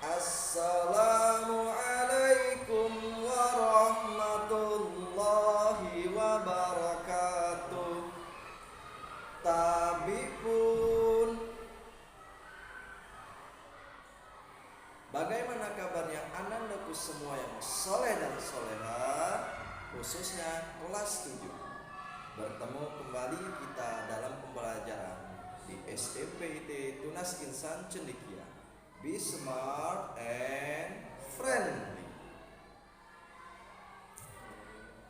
Assalamualaikum warahmatullahi wabarakatuh. Tabipun, bagaimana kabarnya anandaku semua yang soleh dan soleha, khususnya kelas 7. Bertemu kembali kita dalam pembelajaran di STPIT Tunas Insan Cendekia. Be smart and friendly.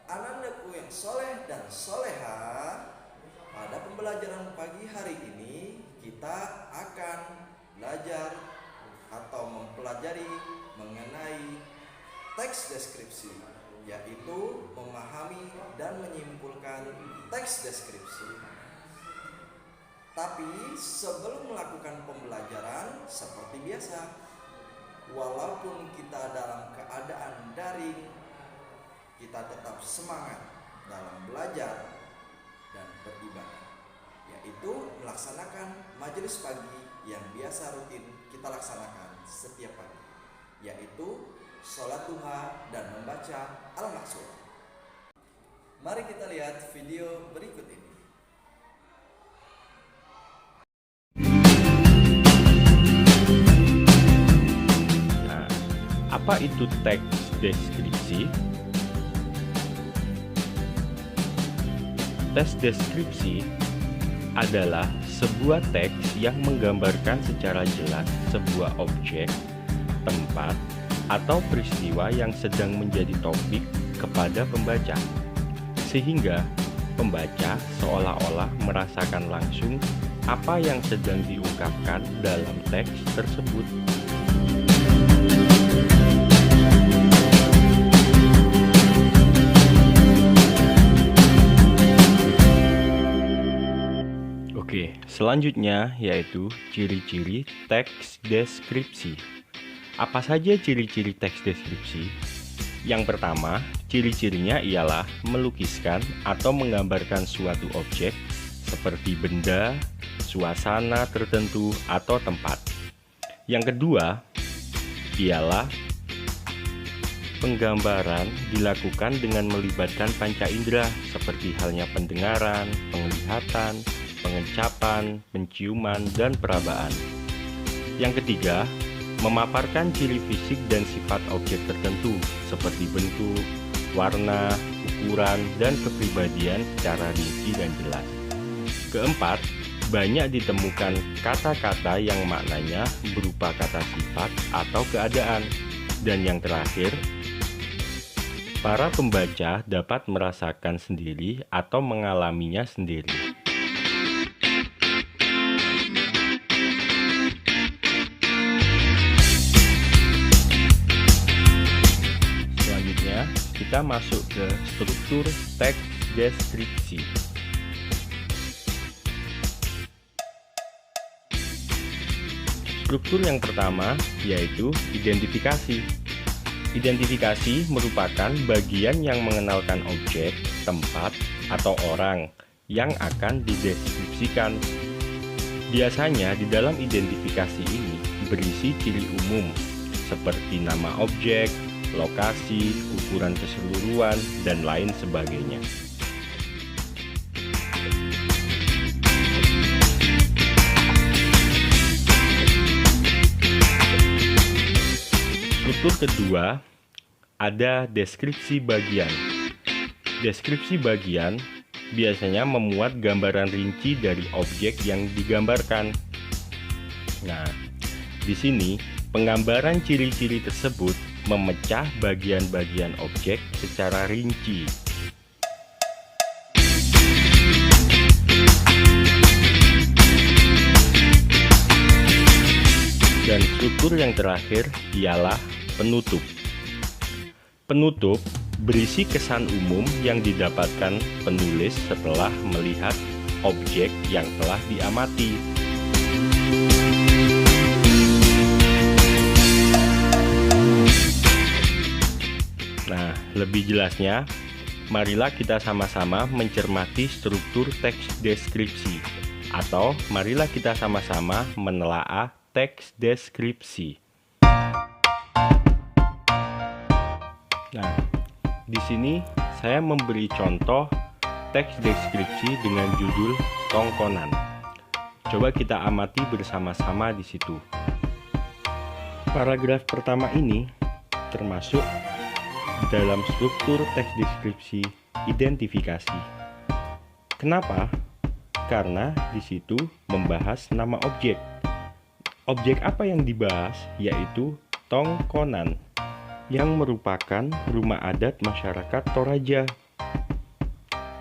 Anandaku yang soleh dan soleha, pada pembelajaran pagi hari ini kita akan belajar atau mempelajari mengenai teks deskripsi, yaitu memahami dan menyimpulkan teks deskripsi. Tapi sebelum melakukan pembelajaran seperti biasa, walaupun kita dalam keadaan daring, kita tetap semangat dalam belajar dan beribadah, yaitu melaksanakan majelis pagi yang biasa rutin kita laksanakan setiap pagi, yaitu sholat duha dan membaca Al-Maqsur. Mari kita lihat video berikut ini. Nah, apa itu teks deskripsi? Teks deskripsi adalah sebuah teks yang menggambarkan secara jelas sebuah objek, tempat, atau peristiwa yang sedang menjadi topik kepada pembaca, sehingga pembaca seolah-olah merasakan langsung apa yang sedang diungkapkan dalam teks tersebut. Oke, selanjutnya yaitu ciri-ciri teks deskripsi. Apa saja ciri-ciri teks deskripsi? Yang pertama, ciri-cirinya ialah melukiskan atau menggambarkan suatu objek seperti benda, suasana tertentu, atau tempat. Yang kedua, ialah penggambaran dilakukan dengan melibatkan panca indera seperti halnya pendengaran, penglihatan, pengecapan, penciuman, dan perabaan. Yang ketiga, memaparkan ciri fisik dan sifat objek tertentu seperti bentuk, warna, ukuran, dan kepribadian secara rinci dan jelas. Keempat, banyak ditemukan kata-kata yang maknanya berupa kata sifat atau keadaan. Dan yang terakhir, para pembaca dapat merasakan sendiri atau mengalaminya sendiri. Kita masuk ke struktur teks deskripsi. Struktur yang pertama yaitu identifikasi. Identifikasi merupakan bagian yang mengenalkan objek, tempat, atau orang yang akan dideskripsikan. Biasanya di dalam identifikasi ini berisi ciri umum seperti nama objek, lokasi, ukuran keseluruhan, dan lain sebagainya. Struktur kedua, ada deskripsi bagian. Deskripsi bagian biasanya memuat gambaran rinci dari objek yang digambarkan. Nah, di sini penggambaran ciri-ciri tersebut memecah bagian-bagian objek secara rinci. Dan struktur yang terakhir ialah penutup. Penutup berisi kesan umum yang didapatkan penulis setelah melihat objek yang telah diamati. Nah, lebih jelasnya, marilah kita sama-sama mencermati struktur teks deskripsi, atau marilah kita sama-sama menelaah teks deskripsi. Nah, di sini saya memberi contoh teks deskripsi dengan judul tongkonan. Coba kita amati bersama-sama di situ. Paragraf pertama ini termasuk dalam struktur teks deskripsi identifikasi. Kenapa? Karena di situ membahas nama objek. Objek apa yang dibahas? Yaitu tongkonan, yang merupakan rumah adat masyarakat Toraja.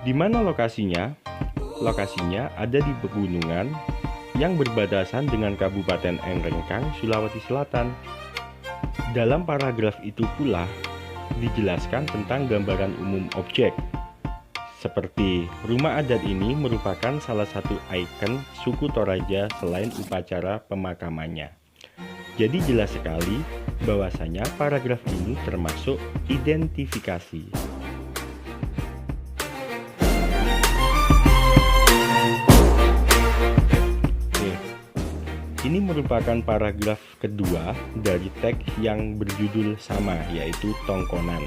Di mana lokasinya? Lokasinya ada di pegunungan yang berbatasan dengan Kabupaten Enrengkang, Sulawesi Selatan. Dalam paragraf itu pula dijelaskan tentang gambaran umum objek. Seperti rumah adat ini merupakan salah satu ikon suku Toraja selain upacara pemakamannya. Jadi jelas sekali bahwasanya paragraf ini termasuk identifikasi. Ini merupakan paragraf kedua dari teks yang berjudul sama, yaitu tongkonan.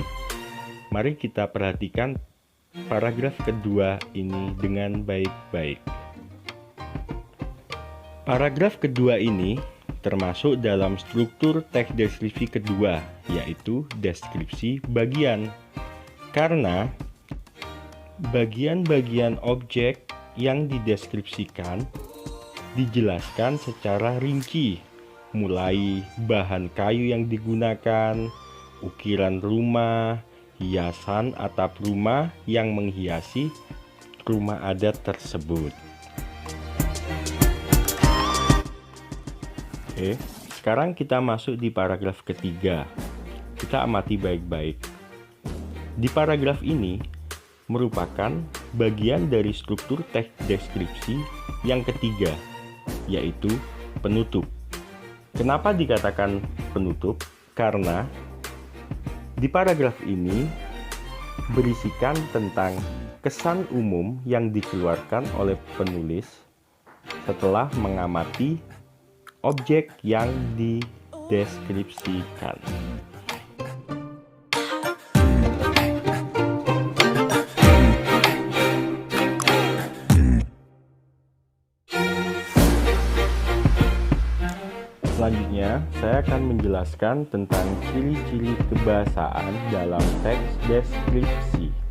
Mari kita perhatikan paragraf kedua ini dengan baik-baik. Paragraf kedua ini termasuk dalam struktur teks deskripsi kedua, yaitu deskripsi bagian. Karena bagian-bagian objek yang dideskripsikan dijelaskan secara rinci, mulai bahan kayu yang digunakan, ukiran rumah, hiasan atap rumah yang menghiasi rumah adat tersebut. Oke, sekarang kita masuk di paragraf ketiga. Kita amati baik-baik. Di paragraf ini merupakan bagian dari struktur teks deskripsi yang ketiga, yaitu penutup. Kenapa dikatakan penutup? Karena di paragraf ini berisikan tentang kesan umum yang dikeluarkan oleh penulis setelah mengamati objek yang dideskripsikan. Selanjutnya, saya akan menjelaskan tentang ciri-ciri kebahasaan dalam teks deskripsi.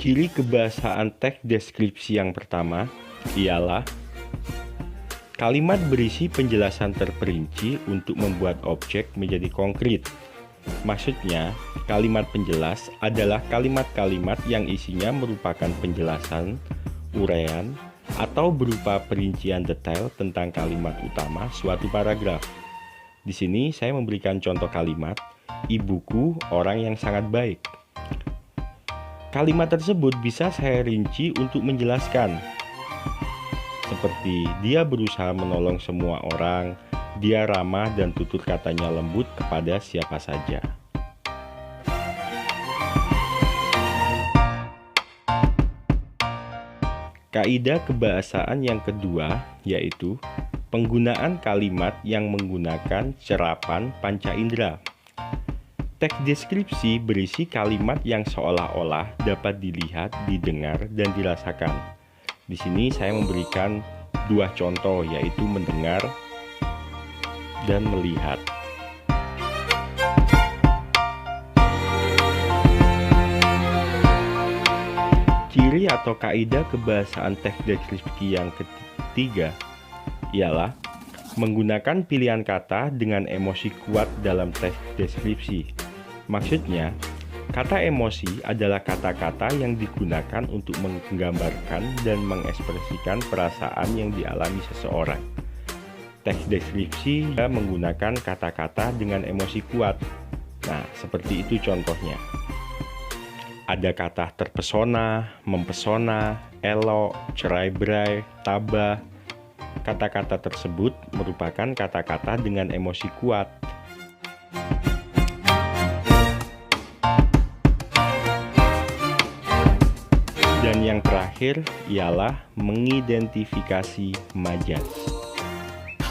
Ciri kebahasaan teks deskripsi yang pertama ialah kalimat berisi penjelasan terperinci untuk membuat objek menjadi konkret. Maksudnya, kalimat penjelas adalah kalimat-kalimat yang isinya merupakan penjelasan, uraian, atau berupa perincian detail tentang kalimat utama suatu paragraf. Di sini saya memberikan contoh kalimat, ibuku orang yang sangat baik. Kalimat tersebut bisa saya rinci untuk menjelaskan, seperti dia berusaha menolong semua orang, dia ramah dan tutur katanya lembut kepada siapa saja. Kaidah kebahasaan yang kedua yaitu penggunaan kalimat yang menggunakan serapan panca indera. Teks deskripsi berisi kalimat yang seolah-olah dapat dilihat, didengar, dan dirasakan. Di sini saya memberikan dua contoh, yaitu mendengar dan melihat. Ciri atau kaidah kebahasaan teks deskripsi yang ketiga ialah menggunakan pilihan kata dengan emosi kuat dalam teks deskripsi. Maksudnya, kata emosi adalah kata-kata yang digunakan untuk menggambarkan dan mengekspresikan perasaan yang dialami seseorang. Teks deskripsi menggunakan kata-kata dengan emosi kuat. Nah, seperti itu contohnya. Ada kata terpesona, mempesona, elok, cerai-berai, tabah. Kata-kata tersebut merupakan kata-kata dengan emosi kuat. Dan yang terakhir ialah mengidentifikasi majas.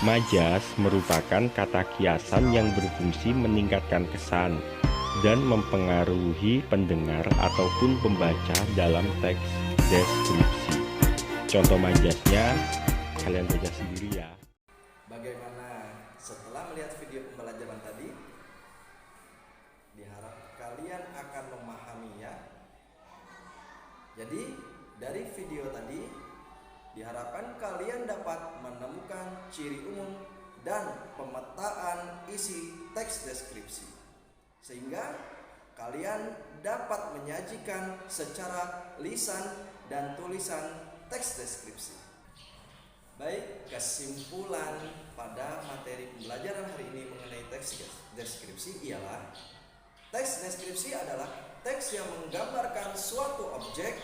Majas merupakan kata kiasan yang berfungsi meningkatkan kesan dan mempengaruhi pendengar ataupun pembaca dalam teks deskripsi. Contoh majasnya kalian baca sendiri ya. Bagaimana setelah melihat video pembelajaran tadi? Diharap kalian akan memahaminya. Jadi dari video tadi diharapkan kalian dapat menemukan ciri umum dan pemetaan isi teks deskripsi, sehingga kalian dapat menyajikan secara lisan dan tulisan teks deskripsi. Baik, kesimpulan pada materi pembelajaran hari ini mengenai teks deskripsi ialah teks deskripsi adalah teks yang menggambarkan suatu objek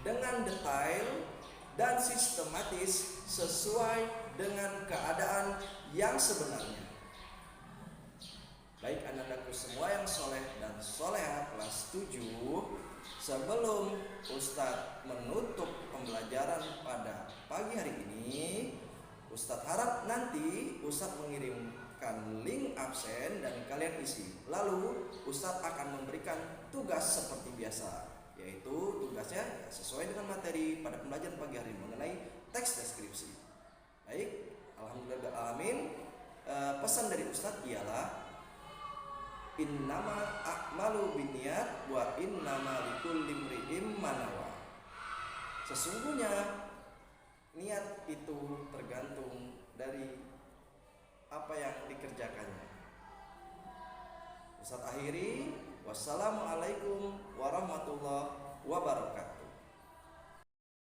dengan detail dan sistematis sesuai dengan keadaan yang sebenarnya. Baik anak-anakku semua yang soleh dan soleha kelas 7, sebelum Ustadz menutup pembelajaran pada pagi hari ini, Ustadz harap nanti Ustadz mengirimkan link absen dan kalian isi. Lalu Ustadz akan memberikan tugas seperti biasa, yaitu tugasnya sesuai dengan materi pada pembelajaran pagi hari mengenai teks deskripsi. Baik, alhamdulillahirrahmanirrahim. Pesan dari Ustadz ialah innama a'malu binniyat wa innama likulli imri'in ma nawa. Sesungguhnya niat itu tergantung dari apa yang dikerjakannya. Ustaz akhiri, wassalamualaikum warahmatullahi wabarakatuh.